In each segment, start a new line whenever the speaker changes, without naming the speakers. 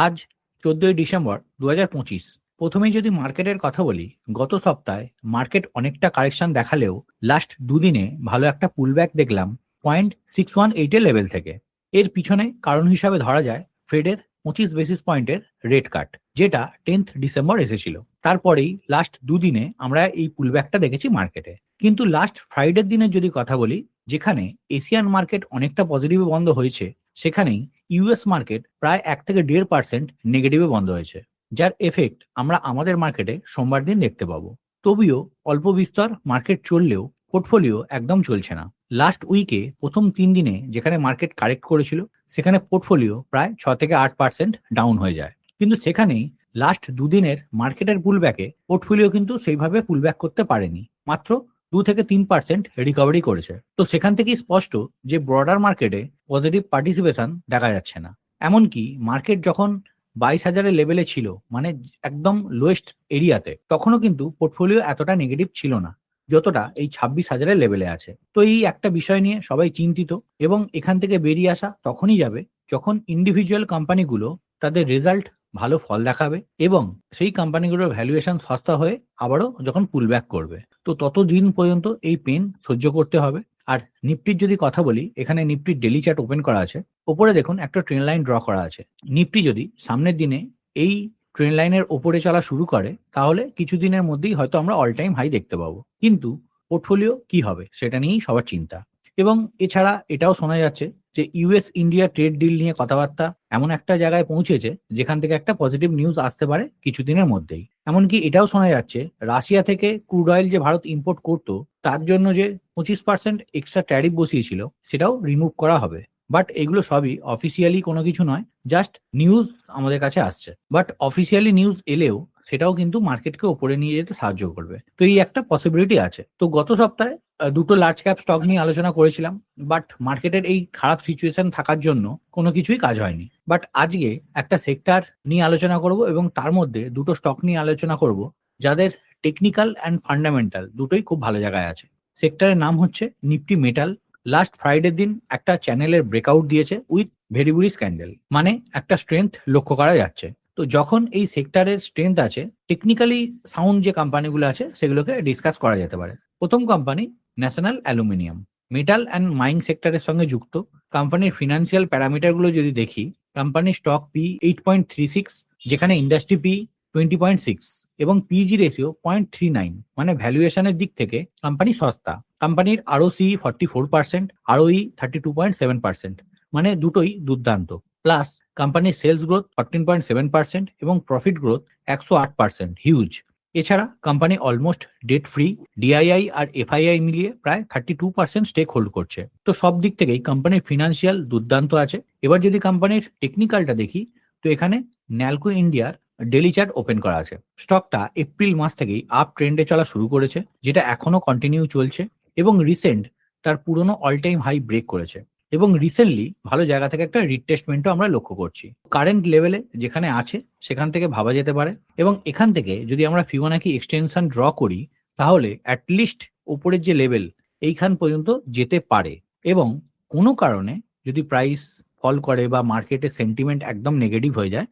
আজ 14ই ডিসেম্বর 2025। প্রথমেই যদি মার্কেটের কথা বলি, গত সপ্তাহে মার্কেট অনেকটা কারেকশন দেখালেও লাস্ট দুদিনে ভালো একটা পুলব্যাক দেখলাম 0.618 লেভেল থেকে। এর পিছনে কারণ হিসাবে ধরা যায় ফেডের 25 বেসিস পয়েন্টের রেট কাট, যেটা 10th ডিসেম্বর এসেছিল। তারপরেই লাস্ট দুদিনে আমরা এই পুলব্যাকটা দেখেছি মার্কেটে। কিন্তু লাস্ট ফ্রাইডের দিনের যদি কথা বলি, যেখানে এশিয়ান মার্কেট অনেকটা পজিটিভে বন্ধ হয়েছে, সেখানেই ইউএস মার্কেট প্রায় 1 থেকে 1.5% নেগেটিভে বন্ধ হয়েছে, যার এফেক্ট আমরা আমাদের মার্কেটে সোমবার দিন দেখতে পাবো। তবুও অল্প বিস্তর মার্কেট চললেও পোর্টফোলিও একদম চলছে না। লাস্ট উইকে প্রথম 3 দিনে যেখানে মার্কেট কারেক্ট করেছিল, সেখানে পোর্টফোলিও প্রায় 6 থেকে 8% ডাউন হয়ে যায়। কিন্তু সেখানেই লাস্ট দুদিনের মার্কেটের পুলব্যাকে পোর্টফোলিও কিন্তু সেইভাবে পুলব্যাক করতে পারেনি, মাত্র 2 থেকে 3% রিকভারি করেছে। তো সেখান থেকেই স্পষ্ট যে ব্রডার মার্কেটে পজিটিভ পার্টিসিপেশন দেখা যাচ্ছে না। এমনকি মার্কেট যখন 22,000-এর লেভেলে ছিল, মানে একদম লোয়েস্ট এরিয়াতে, তখনও কিন্তু পোর্টফোলিও এতটা নেগেটিভ ছিল না যতটা এই 26,000-এর লেভেলে আছে। তো এই একটা বিষয় নিয়ে সবাই চিন্তিত, এবং এখান থেকে বেরিয়ে আসা তখনই যাবে যখন ইন্ডিভিজুয়াল কোম্পানিগুলো তাদের রেজাল্ট ভালো ফল দেখাবে এবং সেই কোম্পানিগুলোর ভ্যালুয়েশন সস্তা হয়ে আবারও যখন পুলব্যাক করবে। তো ততদিন পর্যন্ত এই পেন সহ্য করতে হবে। আর নিফটির যদি কথা বলি, এখানে নিফটির ডেলি চার্ট ওপেন করা আছে। ওপরে দেখুন একটা ট্রেন লাইন ড্র করা আছে। নিফটি যদি সামনের দিনে এই ট্রেন লাইনের ওপরে চলা শুরু করে, তাহলে কিছুদিনের মধ্যেই হয়তো আমরা অল টাইম হাই দেখতে পাবো। কিন্তু পোর্টফোলিও কি হবে সেটা নিয়েই সবার চিন্তা। এবং এছাড়া এটাও শোনা যাচ্ছে যে ইউএস ইন্ডিয়া ট্রেড ডিল নিয়ে কথাবার্তা এমন একটা জায়গায় পৌঁছেছে যেখান থেকে একটা পজিটিভ নিউজ আসতে পারে কিছুদিনের মধ্যেই। এমনকি এটাও শোনা যাচ্ছে রাশিয়া থেকে ক্রুড অয়েল যে ভারত ইম্পোর্ট করতো, তার জন্য যে 25% এক্সট্রা ট্যারিফ বসিয়েছিল, সেটাও রিমুভ করা হবে। বাট এগুলো সবই অফিসিয়ালি কোনো কিছু নয়, জাস্ট নিউজ আমাদের কাছে আসছে। বাট অফিসিয়ালি নিউজ এলেও সেটাও কিন্তু মার্কেটকে ওপরে নিয়ে যেতে সাহায্য করবে। তো এই একটা পসিবিলিটি আছে। তো গত সপ্তাহে দুটো লার্জ ক্যাপ স্টক নিয়ে আলোচনা করেছিলাম, বাট মার্কেটের এই খারাপ সিচুয়েশন থাকার জন্য কোনো কিছুই কাজ হয়নি। বাট আজকে একটা সেক্টর নিয়ে আলোচনা করব, এবং তার মধ্যে দুটো স্টক নিয়ে আলোচনা করব যাদের টেকনিক্যাল অ্যান্ড ফান্ডামেন্টাল দুটোই খুব ভালো জায়গায় আছে। সেক্টরের নাম হচ্ছে নিফটি মেটাল। লাস্ট ফ্রাইডের দিন একটা চ্যানেলের ব্রেকআউট দিয়েছে উইথ ভেরি বুলিশ ক্যান্ডেল, মানে একটা স্ট্রেংথ লক্ষ্য করা যাচ্ছে। তো যখন এই সেক্টরের স্ট্রেংথ আছে, টেকনিক্যালি সাউন্ড যে কোম্পানিগুলো আছে সেগুলোকে ডিসকাস করা যেতে পারে। প্রথম company national aluminium, metal and mining সেক্টরের সঙ্গে যুক্ত। কোম্পানির ফিনান্সিয়াল প্যারামিটারগুলো যদি দেখি, কোম্পানির স্টক পি 8.36, যেখানে ইন্ডাস্ট্রি পি 20.6 এবং পিজি রেশিও 0.39, মানে ভ্যালুয়েশনের দিক থেকে কোম্পানি সস্তা। কোম্পানির আরওসি 44%, আরওই 32.7%, মানে দুটোই দুর্দান্ত। প্লাস কোম্পানির সেলস গ্রোথ 14.7% এবং প্রফিট গ্রোথ 108%, হিউজ। এছাড়া company almost debt free, DII আর এফআইআই মিলিয়ে প্রায় 32% স্টেক হোল্ড করছে। তো সব দিক থেকেই কোম্পানির ফিনান্সিয়াল দুর্দান্ত আছে। এবার যদি কোম্পানির টেকনিক্যালটা দেখি, তো এখানে ন্যালকো ইন্ডিয়ার ডেলি চার্ট ওপেন করা আছে। স্টকটা এপ্রিল মাস থেকেই আপ ট্রেন্ডে চলা শুরু করেছে, যেটা এখনো কন্টিনিউ চলছে, এবং রিসেন্ট তার পুরনো অল টাইম হাই ব্রেক করেছে, এবং রিসেন্টলি ভালো জায়গা থেকে একটা রিটেস্টমেন্টও আমরা লক্ষ্য করছি। কারেন্ট লেভেলে যেখানে আছে সেখান থেকে ভাবা যেতে পারে, এবং এখান থেকে যদি আমরা ফিবোনাকি এক্সটেনশন ড্র করি, তাহলে অ্যাটলিস্ট উপরের যে লেভেল এইখান পর্যন্ত যেতে পারে। এবং কোনো কারণে যদি প্রাইস ফল করে বা মার্কেটের সেন্টিমেন্ট একদম নেগেটিভ হয়ে যায়,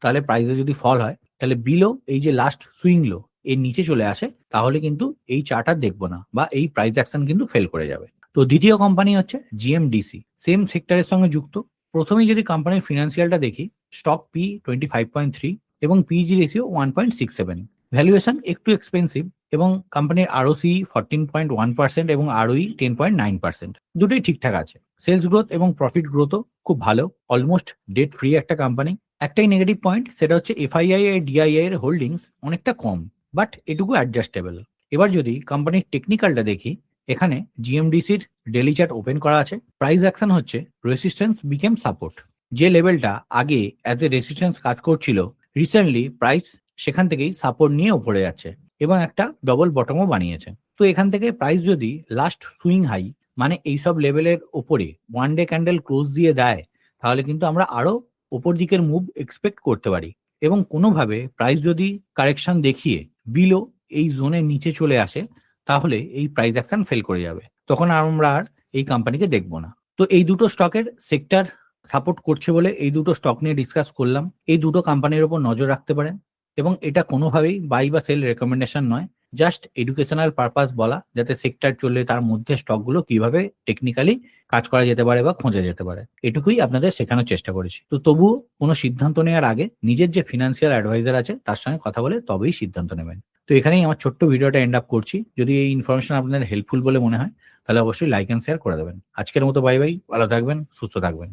তাহলে প্রাইসে যদি ফল হয়, তাহলে বিলো এই যে লাস্ট সুইং লো এর নিচে চলে আসে, তাহলে কিন্তু এই চার্ট আর দেখবো না, বা এই প্রাইস অ্যাকশন কিন্তু ফেল করে যাবে। তো দ্বিতীয় কোম্পানি হচ্ছে জিএমডিসি, সেম সেক্টরের সঙ্গে যুক্ত। প্রথমেই যদি কোম্পানির ফিনান্সিয়ালটা দেখি, স্টক পি 25.3 এবং পিজি রেশিও 1.67, ভ্যালুয়েশন একটু এক্সপেন্সিভ, এবং কোম্পানির আরওসি 14.1% এবং আরওই 10.9%, দুটোই ঠিকঠাক আছে। সেলস গ্রোথ এবং প্রফিট গ্রোথও খুব ভালো, অলমোস্ট ডেট ফ্রি একটা কোম্পানি। একটাই নেগেটিভ পয়েন্ট, সেটা হচ্ছে এফআইআই আর ডিআইআই এর হোল্ডিংস অনেকটা কম, বাট এটুকু অ্যাডজাস্টেবল। এবার যদি কোম্পানির টেকনিক্যালটা দেখি, এখানে জিএমডিসির ডেলি চার্ট ওপেন করা আছে। প্রাইস অ্যাকশন হচ্ছে রেসিস্ট্যান্স বিকেম সাপোর্ট। যে লেভেলটা আগে অ্যাজ এ রেসিস্ট্যান্স কাজ করছিল, রিসেন্টলি প্রাইস সেখান থেকেই সাপোর্ট নিয়ে উপরে যাচ্ছে, এবং একটা ডবল বটমও বানিয়েছে। তো এখান থেকে প্রাইস যদি লাস্ট সুইং হাই, মানে এইসব লেভেলের ওপরে ওয়ান ডে ক্যান্ডেল ক্লোজ দিয়ে দেয়, তাহলে কিন্তু আমরা আরো ওপর দিকের মুভ এক্সপেক্ট করতে পারি। এবং কোনোভাবে প্রাইস যদি কারেকশন দেখিয়ে বিলো এই জোনের নিচে চলে আসে, তাহলে এই প্রাইস অ্যাকশন ফেল করে যাবে, তখন আমরা আর এই কোম্পানিকে দেখবো না। তো এই দুটো স্টকের সেক্টর সাপোর্ট করছে বলে এই দুটো স্টক নিয়ে ডিসকাস করলাম। এই দুটো কোম্পানির উপর নজর রাখতে পারেন এবং এটা কোনোভাবেই বাই বা সেল রেকমেন্ডেশন নয়, জাস্ট এডুকেশনাল পারপাস বলা, যাতে সেক্টর চললে তার মধ্যে স্টকগুলো কিভাবে টেকনিক্যালি কাজ করা যেতে পারে বা খোঁজা যেতে পারে, এটুকুই আপনাদের শেখানোর চেষ্টা করেছি। তো তবুও কোনো সিদ্ধান্ত নেওয়ার আগে নিজের যে ফিনান্সিয়াল অ্যাডভাইজার আছে তার সঙ্গে কথা বলে তবেই সিদ্ধান্ত নেবেন। তো এখানেই আমার ছোট্ট ভিডিওটা এন্ড আপ করছি। যদি এই ইনফরমেশন আপনাদের হেল্পফুল বলে মনে হয় তাহলে অবশ্যই লাইক এন্ড শেয়ার করে দেবেন। আজকের মতো বাই বাই, ভালো থাকবেন, সুস্থ থাকবেন।